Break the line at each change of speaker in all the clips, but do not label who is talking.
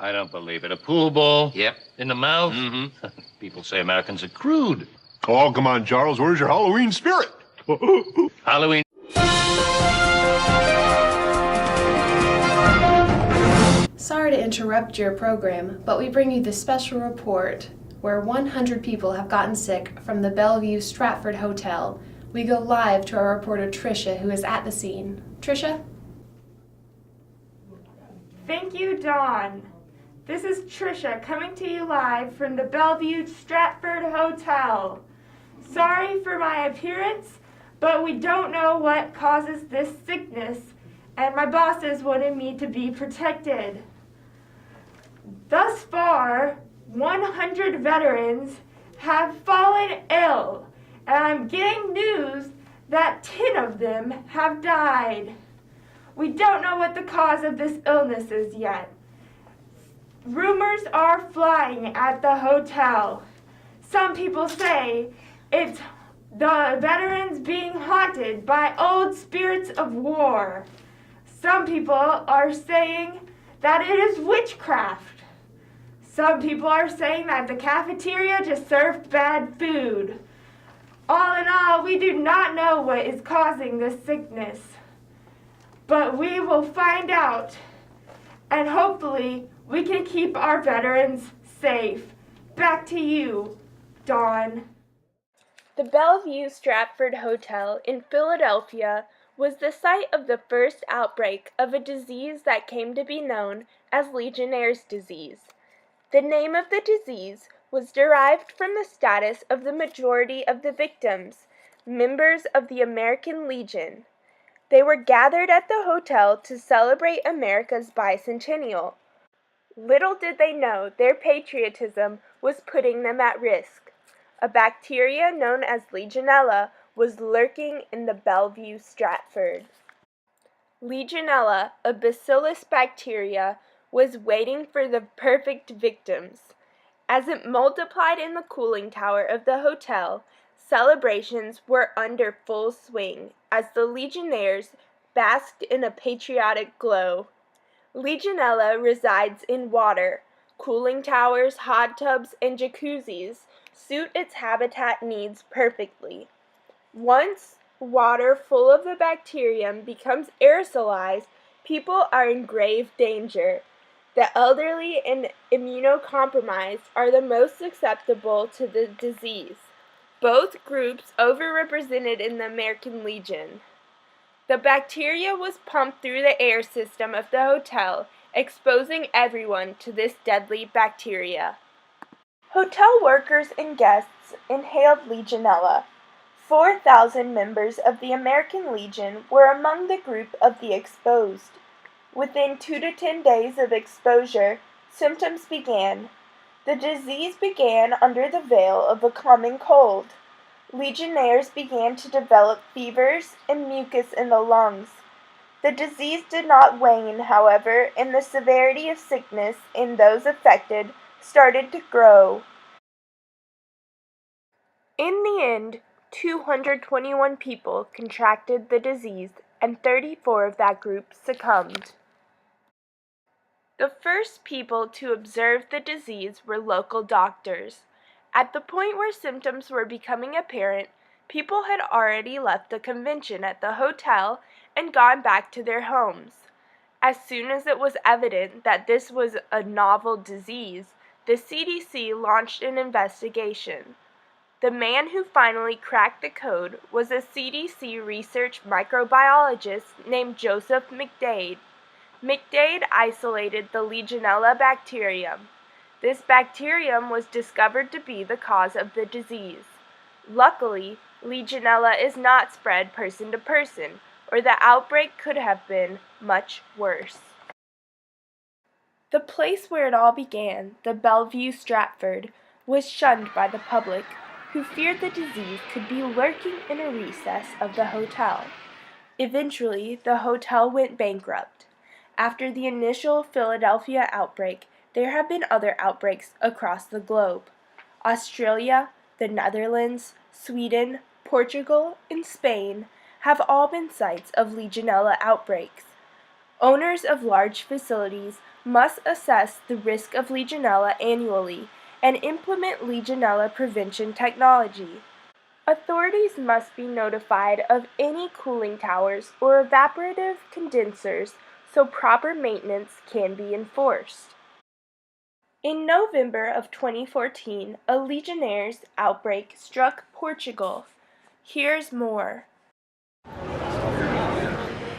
I don't believe it. A pool ball?
Yep.
In the mouth?
Mm-hmm.
People say Americans are crude.
Oh, come on, Charles. Where's your Halloween spirit?
Halloween.
Sorry to interrupt your program, but we bring you this special report where 100 people have gotten sick from the Bellevue Stratford Hotel. We go live to our reporter Tricia, who is at the scene. Tricia?
Thank you, Dawn. This is Tricia coming to you live from the Bellevue Stratford Hotel. Sorry for my appearance, but we don't know what causes this sickness, and my bosses wanted me to be protected. Thus far, 100 veterans have fallen ill, and I'm getting news that 10 of them have died. We don't know what the cause of this illness is yet. Rumors are flying at the hotel. Some people say it's the veterans being haunted by old spirits of war. Some people are saying that it is witchcraft. Some people are saying that the cafeteria just served bad food. All in all, we do not know what is causing this sickness. But we will find out, and hopefully we can keep our veterans safe. Back to you, Dawn.
The Bellevue Stratford Hotel in Philadelphia was the site of the first outbreak of a disease that came to be known as Legionnaire's disease. The name of the disease was derived from the status of the majority of the victims, members of the American Legion. They were gathered at the hotel to celebrate America's bicentennial. Little did they know their patriotism was putting them at risk. A bacteria known as Legionella was lurking in the Bellevue Stratford. Legionella, a bacillus bacteria, was waiting for the perfect victims. As it multiplied in the cooling tower of the hotel, celebrations were under full swing as the Legionnaires basked in a patriotic glow. Legionella resides in water. Cooling towers, hot tubs, and jacuzzis suit its habitat needs perfectly. Once water full of the bacterium becomes aerosolized, people are in grave danger. The elderly and immunocompromised are the most susceptible to the disease. Both groups overrepresented in the American Legion. The bacteria was pumped through the air system of the hotel, exposing everyone to this deadly bacteria. Hotel workers and guests inhaled Legionella. 4,000 members of the American Legion were among the group of the exposed. Within 2 to 10 days of exposure, symptoms began. The disease began under the veil of a common cold. Legionnaires began to develop fevers and mucus in the lungs. The disease did not wane, however, and the severity of sickness in those affected started to grow. In the end, 221 people contracted the disease, and 34 of that group succumbed. The first people to observe the disease were local doctors. At the point where symptoms were becoming apparent, people had already left the convention at the hotel and gone back to their homes. As soon as it was evident that this was a novel disease, the CDC launched an investigation. The man who finally cracked the code was a CDC research microbiologist named Joseph McDade. McDade isolated the Legionella bacterium. This bacterium was discovered to be the cause of the disease. Luckily, Legionella is not spread person to person, or the outbreak could have been much worse. The place where it all began, the Bellevue Stratford, was shunned by the public, who feared the disease could be lurking in a recess of the hotel. Eventually, the hotel went bankrupt. After the initial Philadelphia outbreak, there have been other outbreaks across the globe. Australia, the Netherlands, Sweden, Portugal, and Spain have all been sites of Legionella outbreaks. Owners of large facilities must assess the risk of Legionella annually and implement Legionella prevention technology. Authorities must be notified of any cooling towers or evaporative condensers so proper maintenance can be enforced. In November of 2014, a Legionnaire's outbreak struck Portugal. Here's more.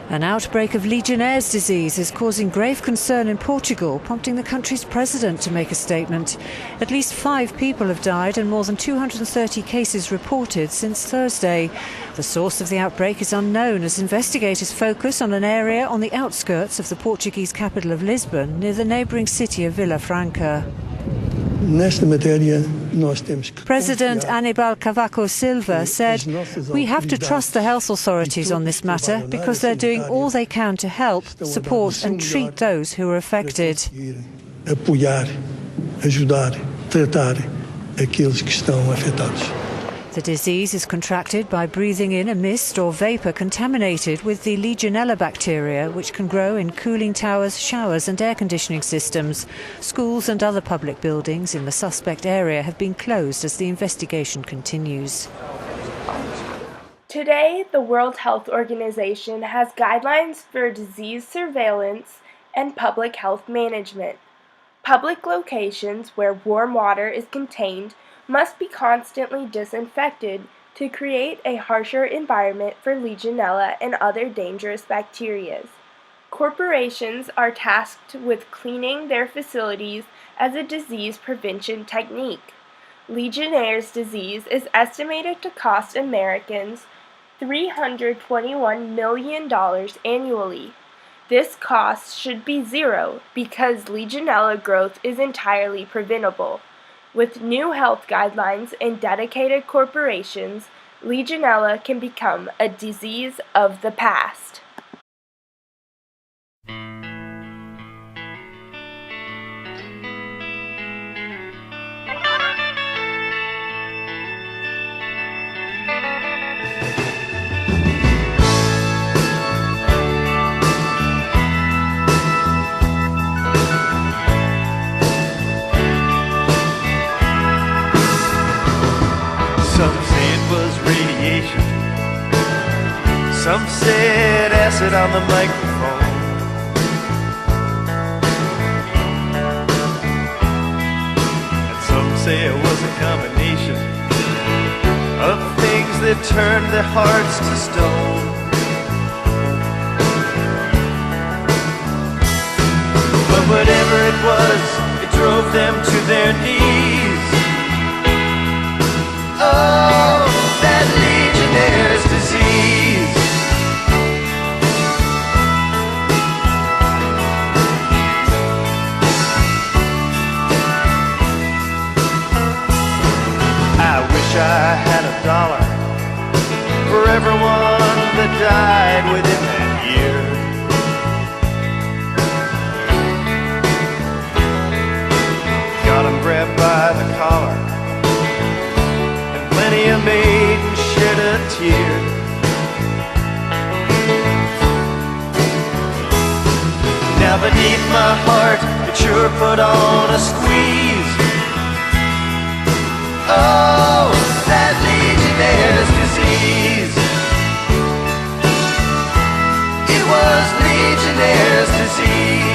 An outbreak of Legionnaire's disease is causing grave concern in Portugal, prompting the country's president to make a statement. At least 5 people have died and more than 230 cases reported since Thursday. The source of the outbreak is unknown as investigators focus on an area on the outskirts of the Portuguese capital of Lisbon, near the neighbouring city of Vila Franca. President Aníbal Cavaco Silva said, "We have to trust the health authorities on this matter because they're doing all they can to help, support and treat those who are affected." The disease is contracted by breathing in a mist or vapour contaminated with the Legionella bacteria, which can grow in cooling towers, showers and air conditioning systems. Schools and other public buildings in the suspect area have been closed as the investigation continues.
Today, the World Health Organization has guidelines for disease surveillance and public health management. Public locations where warm water is contained must be constantly disinfected to create a harsher environment for Legionella and other dangerous bacteria. Corporations are tasked with cleaning their facilities as a disease prevention technique. Legionnaire's disease is estimated to cost Americans $321 million annually. This cost should be zero because Legionella growth is entirely preventable. With new health guidelines and dedicated corporations, Legionella can become a disease of the past.
Some say it was radiation. Some said acid on the microphone. And some say it was a combination of things that turned their hearts to stone. But whatever it was, it drove them to their knees. Oh, that Legionnaire's disease. I wish I had $1 for everyone that died within that year. Got 'em grabbed by the collar, many a maiden shed a tear. Now beneath my heart, it sure put on a squeeze. Oh, that Legionnaire's disease. It was Legionnaire's disease.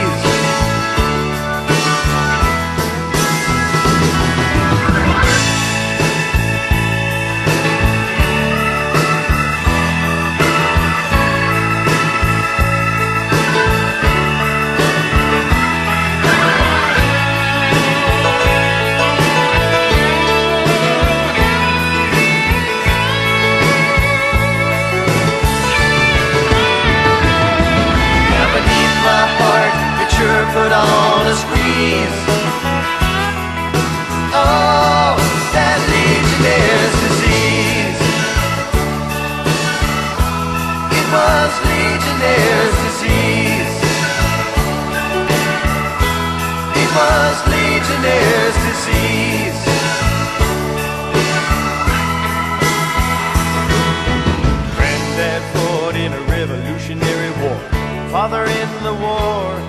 Put on a squeeze. Oh, that Legionnaire's disease. It was Legionnaire's disease. It was Legionnaire's disease. Granddad fought in a Revolutionary War. Father in the war